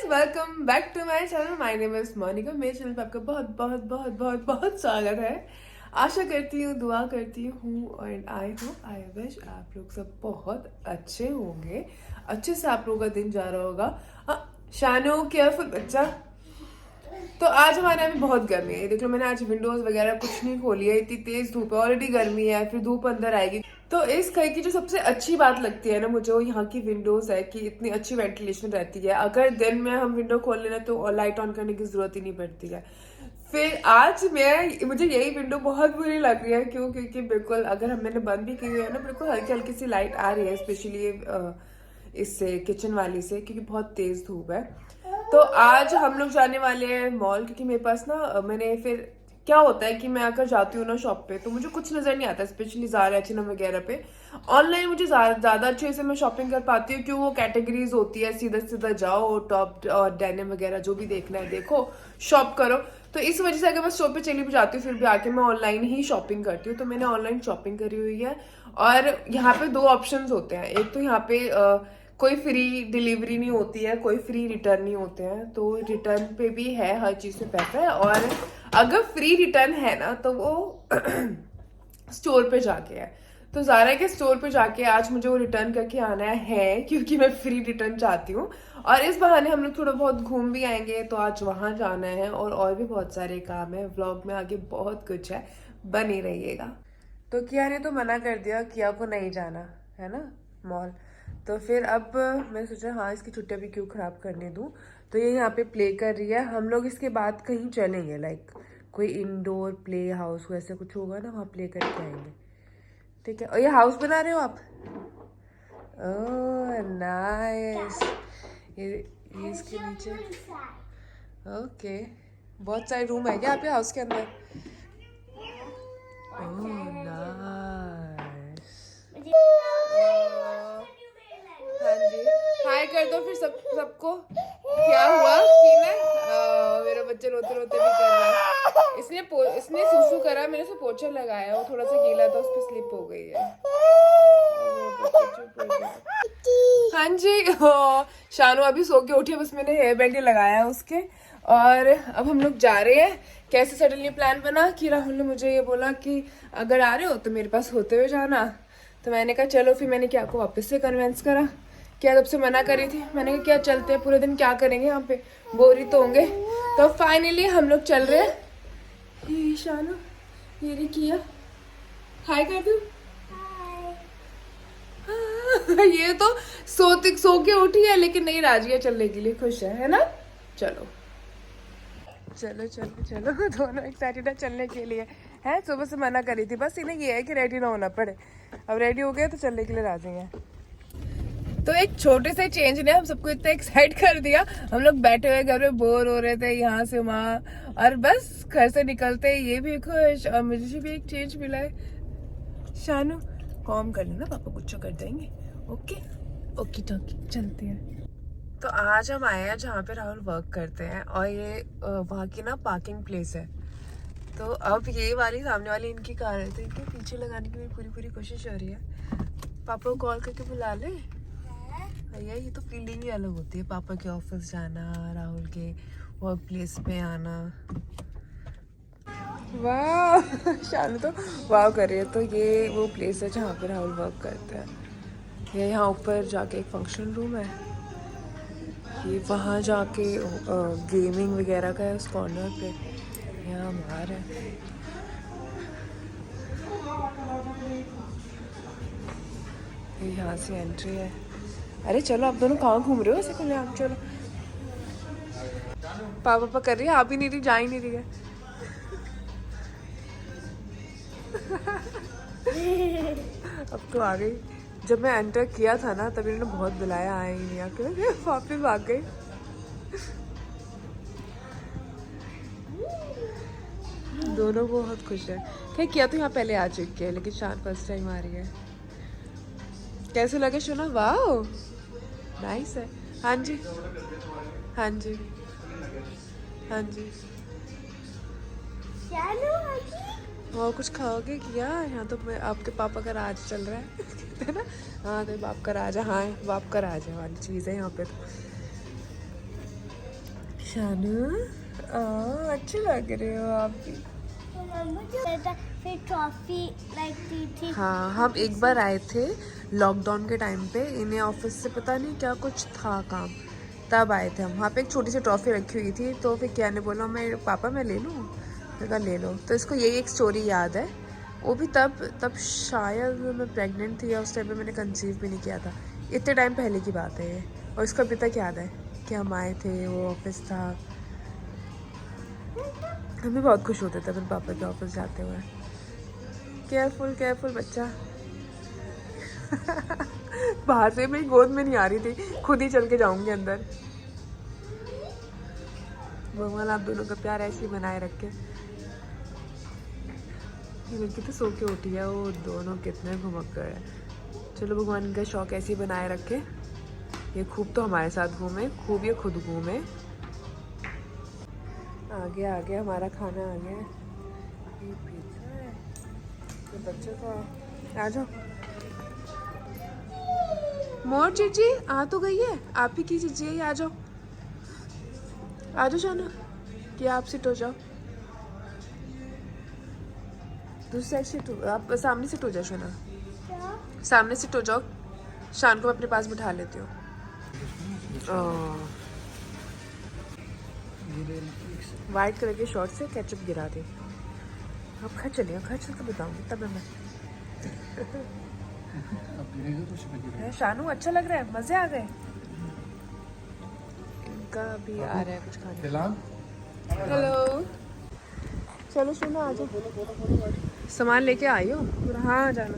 Welcome back to my channel. My name is Monika. मेरे channel पे आपका बहुत बहुत बहुत बहुत बहुत स्वागत है। आशा करती हूँ, दुआ करती हूँ एंड आई विश आप लोग सब बहुत अच्छे होंगे, अच्छे से आप लोगों का दिन जा रहा होगा। हाँ, शानू केयरफुल बच्चा। तो आज हमारे यहाँ पे बहुत गर्मी है। देख लो, मैंने आज विंडोज वगैरह कुछ नहीं खोली है, इतनी तेज धूप है, ऑलरेडी गर्मी है, फिर धूप अंदर आएगी। तो इस घर की जो सबसे अच्छी बात लगती है ना मुझे, वो यहाँ की विंडोज है कि इतनी अच्छी वेंटिलेशन रहती है। अगर दिन में हम विंडो खोल लेना तो लाइट ऑन करने की जरूरत ही नहीं पड़ती है। फिर आज मुझे यही विंडो बहुत बुरी लग रही है। क्यों? क्योंकि बिल्कुल अगर मैंने बंद भी की हुई है ना, बिल्कुल हल्की हल्की सी लाइट आ रही है, स्पेशली इससे किचन वाली से, क्योंकि बहुत तेज धूप है। तो आज हम लोग जाने वाले हैं मॉल, क्योंकि मेरे पास ना मैंने फिर क्या होता है कि मैं अगर जाती हूँ ना शॉप पे तो मुझे कुछ नजर नहीं आता, स्पेशली ज़ारा एच&एम वगैरह पे। ऑनलाइन मुझे ज्यादा अच्छे से मैं शॉपिंग कर पाती हूँ, क्यों? वो कैटेगरीज होती है, सीधा सीधा जाओ, टॉप और डेनिम वगैरह जो भी देखना है देखो, शॉप करो। तो इस वजह से अगर मैं स्टोर पे चली भी जाती हूँ फिर भी आके मैं ऑनलाइन ही शॉपिंग करती हूँ। तो मैंने ऑनलाइन शॉपिंग करी हुई है। और यहाँ पे दो ऑप्शन होते हैं। एक तो यहाँ पे कोई फ्री डिलीवरी नहीं होती है, कोई फ्री रिटर्न नहीं होते हैं। तो रिटर्न पे भी है, हर चीज़ से पैसा है। और अगर फ्री रिटर्न है ना तो वो स्टोर पे जाके है। तो ज़ारा के स्टोर पे जाके आज मुझे वो रिटर्न करके आना है, क्योंकि मैं फ्री रिटर्न चाहती हूँ। और इस बहाने हम लोग थोड़ा बहुत घूम भी आएंगे, तो आज वहाँ जाना है। और भी बहुत सारे काम है। व्लॉग में आगे बहुत कुछ है, बने रहिएगा। तो किया ने तो मना कर दिया, किया को नहीं जाना है ना मॉल। तो फिर अब मैं सोचा हाँ, इसकी छुट्टियां भी क्यों खराब करने दूँ। तो ये यहाँ पे प्ले कर रही है। हम लोग इसके बाद कहीं चलेंगे, लाइक कोई इंडोर प्ले हाउस वैसे कुछ होगा ना, वहाँ प्ले करके आएंगे। ठीक है। और ये हाउस बना रहे हो आप? Oh nice. ये इसके नीचे ओके, बहुत सारे रूम है क्या आपके हाउस के अंदर? Oh nice. हाँ जी, हाय कर दो फिर सबको। क्या हुआ कि ना मेरा बच्चा रोते रोते भी कर रहा है। इसने सुसु करा, मैंने उसे पोछा लगाया, वो थोड़ा सा गीला था, उस पर स्लिप हो गई है। हाँ जी। शानू अभी सो के उठी है, बस मैंने हेयर बैंड लगाया उसके। और अब हम लोग जा रहे हैं। कैसे सडनली प्लान बना कि राहुल ने मुझे ये बोला कि अगर आ रहे हो तो मेरे पास होते हुए जाना। तो मैंने कहा चलो। फिर मैंने क्या को वापस से कन्वेंस करा। क्या तब से मना करी थी, मैंने कहा क्या चलते हैं, पूरे दिन क्या करेंगे यहाँ पे, बोरी तो होंगे। तो फाइनली हम लोग चल रहे हैं। ये शानू, ये किया, हाय कर दूं? ये तो सो के उठी है, लेकिन नहीं राजी है चलने के लिए, खुश है ना? चलो चलो चलो चलो। दोनों एक्साइटेड है चलने के लिए। है सुबह से मना करी थी, बस इन्हें ये है कि रेडी ना होना पड़े। अब रेडी हो गए तो चलने के लिए राजी हैं। तो एक छोटे से चेंज ने हम सबको इतना एक्साइट कर दिया। हम लोग बैठे हुए घर में बोर हो रहे थे, यहाँ से वहाँ, और बस घर से निकलते ये भी खुश और मुझे भी एक चेंज मिला है। शानू कॉम कर लेना, पापा गुच्छा कर देंगे। ओके ओके टोके, चलते हैं। तो आज हम आए हैं जहाँ पे राहुल वर्क करते हैं, और ये वहाँ की ना पार्किंग प्लेस है। तो अब ये वाली सामने वाली इनकी कार है, तो इनके पीछे लगाने की मेरी पूरी पूरी कोशिश हो रही है। पापा को कॉल करके बुला ले भैया। ये तो फीलिंग ही अलग होती है, पापा के ऑफिस जाना, राहुल के वर्क प्लेस पे आना। वाह शानू तो वाह कर रही है। तो ये वो प्लेस है जहाँ पे राहुल वर्क करते हैं। ये यहाँ ऊपर जाके एक फंक्शन रूम है, ये वहाँ जाके गेमिंग वगैरह का है उस कॉर्नर पे। यहाँ बाहर है। ये यहाँ से एंट्री है। अरे चलो, आप दोनों कहाँ घूम रहे हो ऐसे खुले? आप चलो। पापा कर रही है, आप ही नहीं रही, जा ही नहीं रही है। अब तो आ गई। जब मैं एंटर किया था ना तब इन्होंने बहुत बुलाया, आया ही नहीं, आके वापिस भाग गई। दोनों बहुत खुश है। क्या किया तो यहाँ पहले आ चुकी है, लेकिन शान फर्स्ट टाइम आ रही है। कैसे लगे शोना? वाह नाइस है। हाँ जी हाँ जी हाँ जी। और कुछ खाओगे क्या? यहाँ तो आपके पापा का राज चल रहा है ना? हाँ तो बाप का राज है। हाँ बाप का राज है वाली चीज़ है यहाँ पे। तो शानू अच्छे लग रहे हो आप भी। फिर ट्रॉफी लाइक दी थी। हाँ, हम एक बार आए थे लॉकडाउन के टाइम पे, इन्हें ऑफिस से पता नहीं क्या कुछ था काम, तब आए थे हम। वहाँ पे एक छोटी सी ट्रॉफी रखी हुई थी, तो फिर क्या ने बोला मैं पापा मैं ले लूँ, मैंने कहा ले लो। तो इसको यही एक स्टोरी याद है, वो भी तब शायद मैं प्रेग्नेंट थी या उस टाइम पे मैंने कंसीव भी नहीं किया था, इतने टाइम पहले की बात है ये। और इसको अभी तक याद है कि हम आए थे, वो ऑफिस था, हम भी बहुत खुश होते थे अपने पापा के ऑफिस जाते हुए। केयरफुल केयरफुल बच्चा। बाहर से मेरी गोद में नहीं आ रही थी, खुद ही चल के जाऊंगी अंदर। भगवान आप दोनों का प्यार ऐसे ही बनाए रखे। ये लड़की तो सो के उठी है, वो दोनों कितने घुमक्कड़ है। चलो भगवान इनका शौक ऐसे ही बनाए रखे, ये खूब तो हमारे साथ घूमे, खूब ये खुद घूमे। आ गया हमारा खाना आ गया। ये पिज्जा है, ये बच्चों का। आ जाओ मोर चीची, आ तो गई है, आप ही की चीची है ये, आ जाओ आ जाओ शाना, कि आप सिट हो जाओ, दूसरी साइड सिट हो, आप सामने सिट हो जाओ शाना, सामने सिट हो जाओ। शान को मैं अपने पास बिठा लेती हूँ। वाइट कलर के शॉर्ट से केचप गिरा दे। अब घर चलिए, घर चल के बताऊंगी तब मैं। शानू अच्छा लग रहा है, मजे आ गए। इनका भी आ रहा है कुछ खाने। हेलो चलो सुनो आ जाओ, सामान लेके आई हो पूरा। हाँ जाना,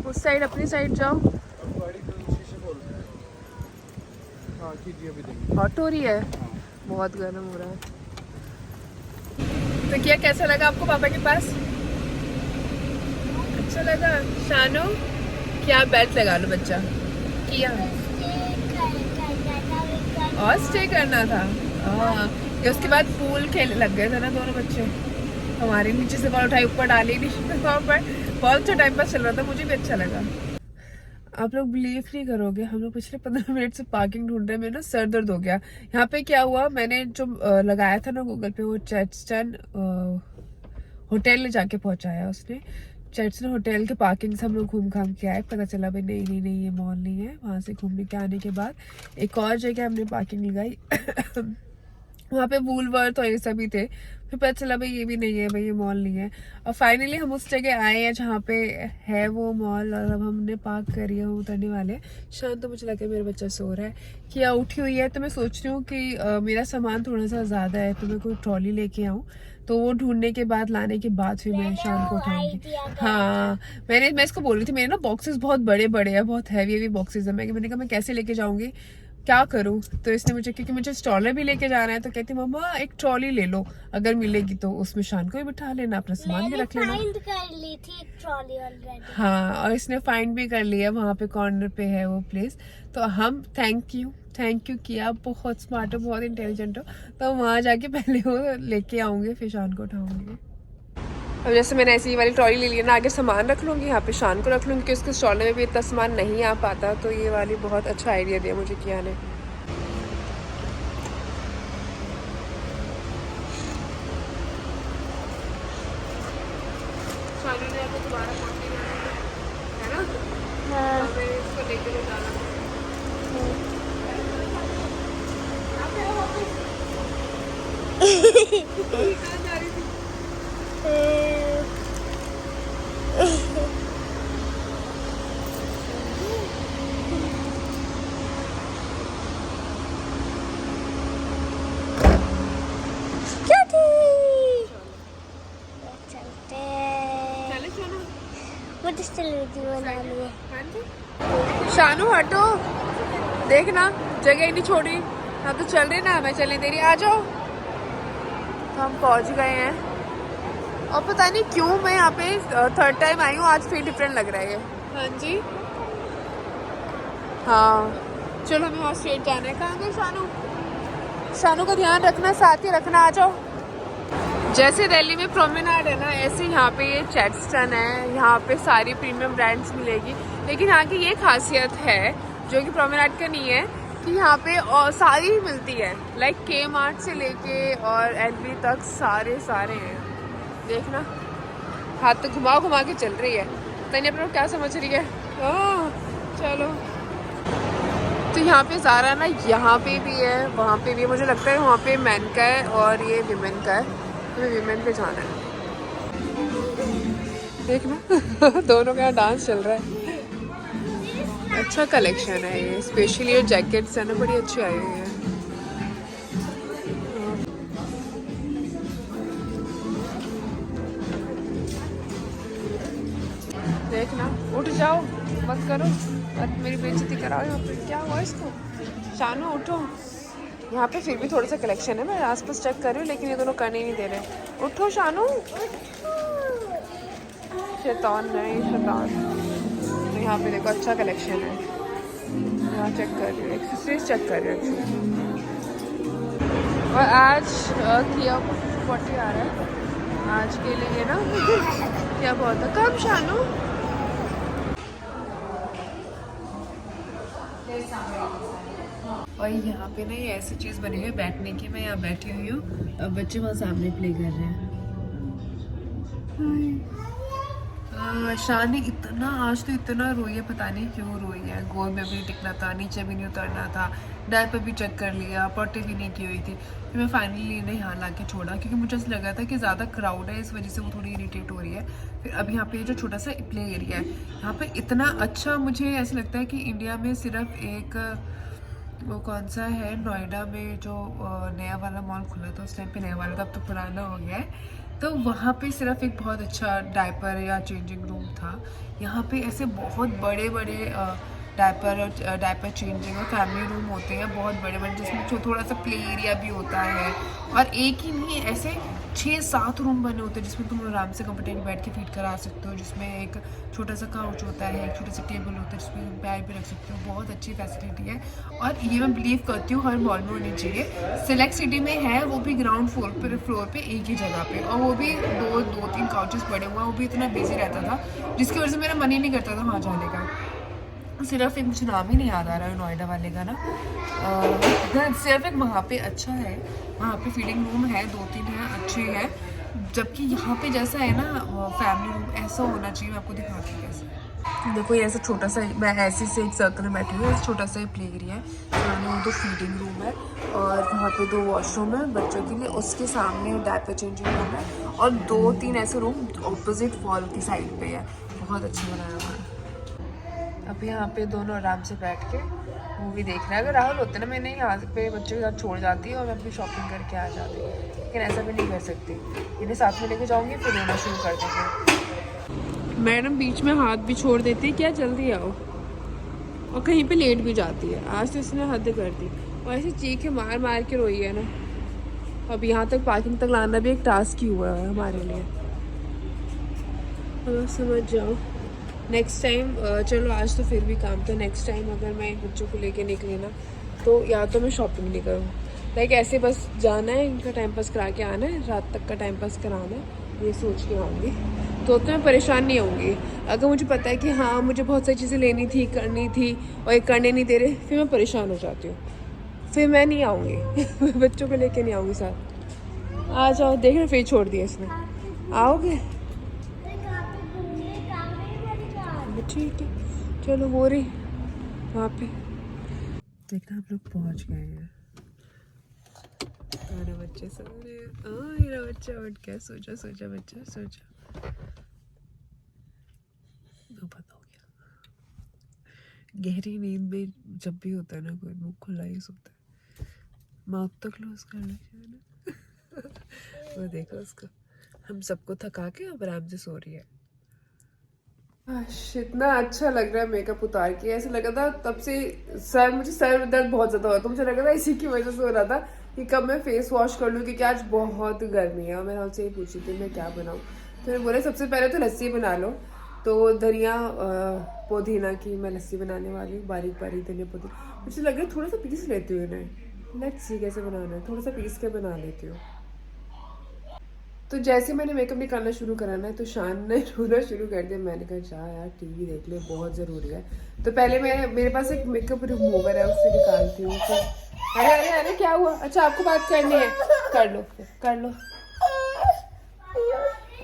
उस साइड अपनी साइड जाओ। हॉट हो रही है, बहुत गर्म हो रहा है। तो क्या कैसा लगा आपको पापा के पास? अच्छा लगा। शानू क्या बेल्ट लगा लो बच्चा, किया और स्टे करना था। हाँ, उसके बाद पूल खेलने लग गए थे ना दोनों बच्चे, हमारे नीचे से बॉल उठाई ऊपर डाली नहीं, बहुत अच्छा टाइम पास चल रहा था, मुझे भी अच्छा लगा। आप लोग बिलीव नहीं करोगे, हम लोग पिछले 15 मिनट से पार्किंग ढूंढ रहे हैं, मेरा ना सर दर्द हो गया। यहाँ पे क्या हुआ, मैंने जो लगाया था ना गूगल पे, वो चर्चटन होटल ले जाके पहुंचाया उसने। चर्चटन होटल के पार्किंग से हम लोग घूम घाम के आए, पता चला भाई नहीं ये मॉल नहीं है। वहां से घूमने के आने के बाद एक और जगह हमने पार्किंग लगाई वहाँ पे वूलवर्थ और ये सभी थे, फिर पता चला भाई ये भी नहीं है, भाई ये मॉल नहीं है। और फाइनली हम उस जगह आए हैं जहाँ पे है वो मॉल, और अब हमने पार्क करी है, हम उतरने वाले। शायद तो मुझे लगा मेरा बच्चा सो रहा है, किया उठी हुई है, तो मैं सोच रही हूँ कि मेरा सामान थोड़ा सा ज़्यादा है, तो मैं कोई ट्रॉली लेके आऊँ, तो वो ढूंढने के बाद लाने के बाद फिर मैं शाम को उठाऊंगी। हाँ मैं इसको बोल रही थी, मेरे ना बॉक्सेस बहुत बड़े बड़े हैं, बहुत हैवी बॉक्सेस है। मैंने कहा मैं कैसे लेके जाऊंगी, क्या करूं? तो इसने मुझे, क्योंकि मुझे स्टॉलर भी लेके जाना है, तो कहती मम्मा एक ट्रॉली ले लो अगर मिलेगी तो, उसमें शान को भी बिठा लेना, अपना सामान भी रख लेना। फाइंड कर ली थी एक ट्रॉली ऑलरेडी। हाँ, और इसने फाइंड भी कर लिया, वहाँ पे कॉर्नर पे है वो प्लेस। तो हम थैंक यू किया, बहुत स्मार्ट हो, बहुत इंटेलिजेंट हो। तो वहाँ जाके पहले वो लेके आऊंगी, फिर शान को उठाऊंगी। अब जैसे मैंने ऐसी वाली ट्रॉली ले ली ना, आगे सामान रख लूँगी, यहाँ पे शान को रख लूँगी, क्योंकि उसके स्टॉल में भी इतना सामान नहीं आ पाता। तो ये वाली बहुत अच्छा आइडिया दिया मुझे किया ने। शानू ने आपको दोबारा पहुँचने है ना? हाँ। तो इसको लेके तो जाना। कहाँ जा रही थी? शानू हटो, देखना जगह ही नहीं छोड़ी, हाँ तो चल रही ना, मैं चलने दे रही, आ जाओ। तो हम पहुंच गए हैं, और पता नहीं क्यों मैं यहाँ पे थर्ड टाइम आई हूँ, आज फील डिफरेंट लग रहा है। हाँ जी, हाँ चलो हमें वहाँ स्ट्रेट जाना है। कहाँ गए शानू? शानू का ध्यान रखना, साथ ही रखना, आ जाओ। जैसे दिल्ली में प्रोमेनाड है ना, ऐसे यहाँ पे ये चर्चटन है, यहाँ पे सारी प्रीमियम ब्रांड्स मिलेगी। लेकिन यहाँ की ये खासियत है जो कि प्रोमेनाड का नहीं है, कि यहाँ पे और सारी मिलती है, लाइक के मार्ट से लेके और एलवी तक सारे हैं। देखना हाथ तो घुमा घुमा के चल रही है। तने अपना क्या समझ रही है? चलो। तो यहाँ पे ज़ारा ना यहाँ पे भी है, वहाँ पे भी है। मुझे लगता है वहाँ पे मैन का है और ये विमेन का है। हमें विमेन पे जाना है। देखना दोनों का डांस चल रहा है। अच्छा कलेक्शन है ये, स्पेशली ये जैकेट्स है ना, बड़ी अच्छी आई हुई है। देखना, उठ जाओ, मत करो, मत मेरी बेइज्जती कराओ। यहाँ पे क्या हुआ इसको? शानू उठो। यहाँ पे फिर भी थोड़ा सा कलेक्शन है, मैं आसपास चेक कर रही हूँ, लेकिन ये दोनों करने ही नहीं दे रहे। उठो शानू। शैतान नहीं, शैतान। तो यहाँ पे देखो अच्छा कलेक्शन है, यहाँ चेक कर रही हूँ, एक्सेसरीज चेक कर रही हूँ। और आज किया 40 आ रहा है आज के लिए ना। क्या बहुत है? कब शानू? और यहाँ पे ना ये ऐसी चीज़ बनी हुई है बैठने की। मैं यहाँ बैठी हुई हूँ, अब बच्चे वहाँ सामने प्ले कर रहे हैं। शानी इतना आज तो इतना रोई है, पता नहीं क्यों रोई है। गोद में भी नहीं टिकना था, नीचे भी नहीं उतरना था, डायपर भी चेक कर लिया, पॉटी भी नहीं की हुई थी। फिर मैं फाइनली इन्हें यहाँ ला के छोड़ा, क्योंकि मुझे ऐसा लगा था कि ज़्यादा क्राउड है, इस वजह से वो थोड़ी इरिटेट हो रही है। फिर अब यहाँ पे जो छोटा सा प्ले एरिया है, यहाँ पे इतना अच्छा, मुझे ऐसा लगता है कि इंडिया में सिर्फ एक वो कौन सा है, नोएडा में जो नया वाला मॉल खुला था, उस टाइम पे नया वाला था, अब तो पुराना हो गया है। तो वहाँ पे सिर्फ एक बहुत अच्छा डायपर या चेंजिंग रूम था। यहाँ पे ऐसे बहुत बड़े बड़े डायपर चेंजिंग और फैमिली रूम होते हैं, बहुत बड़े बड़े, जिसमें थोड़ा सा प्ले एरिया भी होता है। और एक ही नहीं, ऐसे 6-7 रूम बने होते हैं जिसमें तुम आराम से कंफर्टेबल बैठ के फीड करा सकते हो, जिसमें एक छोटा सा काउच होता है, एक छोटा सा टेबल होता है जिसमें तुम पैर भी रख सकते हो। बहुत अच्छी फैसिलिटी है और ये मैं बिलीव करती हूँ हर मॉल में होनी चाहिए। सिलेक्ट सिटी में है, वो भी ग्राउंड फ्लोर पे एक ही जगह पे, और वो भी दो तीन काउचेस पड़े हुए हैं। वो भी इतना बिजी रहता था जिसकी वजह से मेरा मन ही नहीं करता था वहाँ जाने का। सिर्फ एक मुझे नाम ही नहीं याद आ रहा है नोएडा वाले का ना, सिर्फ एक वहाँ पे अच्छा है, वहाँ पे फीडिंग रूम है, 2-3 हैं, अच्छे हैं। जबकि यहाँ पे जैसा है ना फैमिली रूम, ऐसा होना चाहिए। मैं आपको दिखाती हूँ कैसे। देखो ये ऐसा छोटा सा, मैं ऐसे से एक सर्कल में बैठी हूँ, छोटा सा प्ले एरिया है, सामने वो 2 फीडिंग रूम है और वहाँ पे 2 वॉशरूम है बच्चों के लिए, उसके सामने डायपर चेंजिंग रूम है और 2-3 ऐसे रूम ऑपोजिट वॉल की साइड पे है। बहुत अच्छा बनाया हुआ है। अब यहाँ पे दोनों आराम से बैठ के मूवी देख रहे हैं। अगर राहुल होते ना, मैंने यहाँ पे बच्चों के साथ छोड़ जाती और मैं अपनी शॉपिंग करके आ जाती, लेकिन ऐसा भी नहीं कर सकती। इन्हें साथ में लेके जाऊँगी, फिर रोना शुरू कर देंगे। मैडम बीच में हाथ भी छोड़ देती है, क्या जल्दी आओ, और कहीं पे लेट भी जाती है। आज तो इसने हद कर दी और ऐसी चीखें मार मार के रोई है ना। अब यहाँ तक पार्किंग तक लाना भी एक टास्क ही हुआ है हमारे लिए। समझ जाओ नेक्स्ट टाइम। चलो आज तो फिर भी काम था, नेक्स्ट टाइम अगर मैं बच्चों को लेके निकली ना, तो या तो मैं शॉपिंग नहीं करूँ, लाइक ऐसे बस जाना है, इनका टाइम पास करा के आना है, रात तक का टाइम पास कराना है, ये सोच के आऊँगी, तो मैं परेशान नहीं होंगी। अगर मुझे पता है कि हाँ मुझे बहुत सारी चीज़ें लेनी थी, करनी थी, और ये करने नहीं दे रहे, फिर मैं परेशान हो जाती हूँ, फिर मैं नहीं आऊँगी बच्चों को लेके नहीं आऊँगी साथ। आ जाओ, देखना फिर छोड़ दिया इसने। आओगे? ठीक है, चलो हो रही वहाँ पे। देखना आप लोग पहुँच गए हैं, मेरे बच्चे सो रहे हैं। मेरा बच्चा उठ गया, सोचा बच्चा सोचा। तो पता हो गया, गहरी नींद में जब भी होता है ना कोई, मुँह खुला ही सोता है, माउथ तो क्लोज कर लेते ना वो देखो उसको, हम सबको थका के अब आराम से सो रही है। इतना अच्छा लग रहा है मेकअप उतार के, ऐसा लगा था तब से मुझे सर दर्द बहुत ज्यादा हुआ, तो मुझे लगा था इसी की वजह से हो रहा था कि कब मैं फेस वॉश कर लूँ, क्योंकि आज बहुत गर्मी है। और मैं आपसे ये पूछी थी मैं क्या बनाऊँ, तो मैं बोले सबसे पहले तो लस्सी बना लो। तो धनिया पुदीना की मैं लस्सी बनाने वाली हूँ, बारीक बारीक धनिया पुदीना। मुझे लग रहा है थोड़ा सा पीस लेती हूँ इन्हें, लेट्स सी कैसे बनाना है, थोड़ा सा पीस के बना लेती हूँ। तो जैसे मैंने मेकअप निकालना शुरू करा ना तो शान ने रोना शुरू कर दिया। मैंने कहा जा यार टीवी देख ले, बहुत ज़रूरी है। तो पहले मैं, मेरे पास एक मेकअप रिमूवर है, उससे निकालती हूँ। तो अरे अरे अरे क्या हुआ? अच्छा आपको बात करनी है, कर लो कर लो।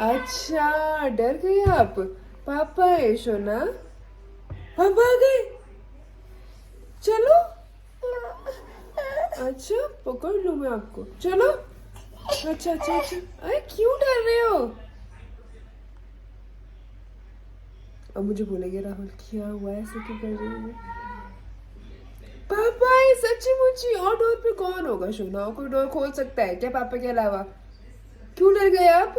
अच्छा डर गई आप? पापा है सोना, पापा आ गए, चलो। अच्छा पकड़ लूँ मैं आपको, चलो। अच्छा अच्छा अच्छा, अरे क्यों डर रहे हो? अब मुझे बोलेंगे राहुल क्या हुआ, ऐसे क्यों कर रही है? पापा ये सच्ची मुच्ची, और डोर पे कौन होगा सोना? कोई डोर खोल सकता है क्या पापा के अलावा? क्यों डर गए आप?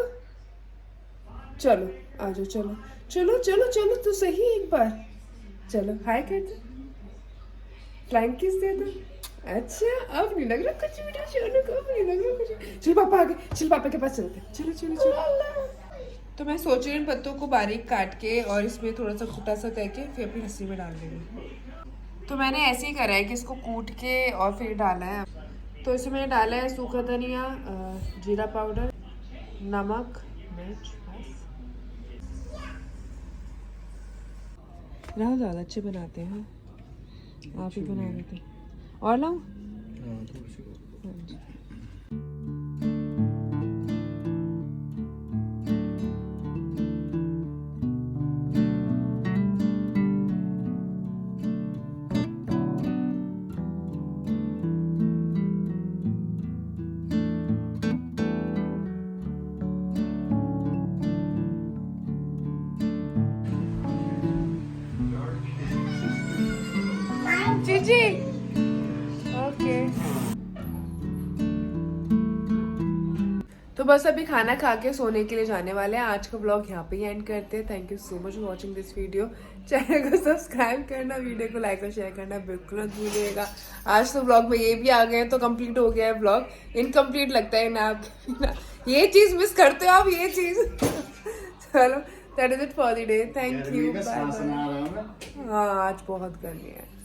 चलो आ जाओ, चलो चलो चलो चलो तो सही एक बार, चलो हाय कर दो, फ्लाइंग किस दे दो। अच्छा अब नहीं लग रहा कुछ भी, सोनू को अब नहीं लग रहा कुछ। चल पापा आ गए, चल पापा के पास चलते, चलो चलो चलो। तो मैं सोच रही हूँ इन पत्तों को बारीक काट के और इसमें थोड़ा सा छोटा सा करके फिर अपनी लस्सी में डाल देंगे। तो मैंने ऐसे ही करा है कि इसको कूट के और फिर डाला है। तो इसमें मैंने डाला है सूखा धनिया, जीरा पाउडर, नमक, मिर्च, बस। राहुल ज़्यादा अच्छे बनाते हैं, आप ही बना देते। और लाऊं? हाँ जी। जी ओके। तो बस अभी खाना खा के सोने के लिए जाने वाले हैं। आज का ब्लॉग यहाँ पे ही एंड करते हैं। Thank you so much for watching this video. Channel को सब्सक्राइब करना, वीडियो को लाइक और शेयर करना बिल्कुल मत भूलिएगा। आज तो ब्लॉग में ये भी आ गए तो कंप्लीट हो गया है ब्लॉग। इनकम्प्लीट लगता है ना आपके बिना, ये चीज़ मिस करते हो आप, ये चीज़। चलो that is it for the day, thank you, bye bye. हाँ आज बहुत गर्मी है।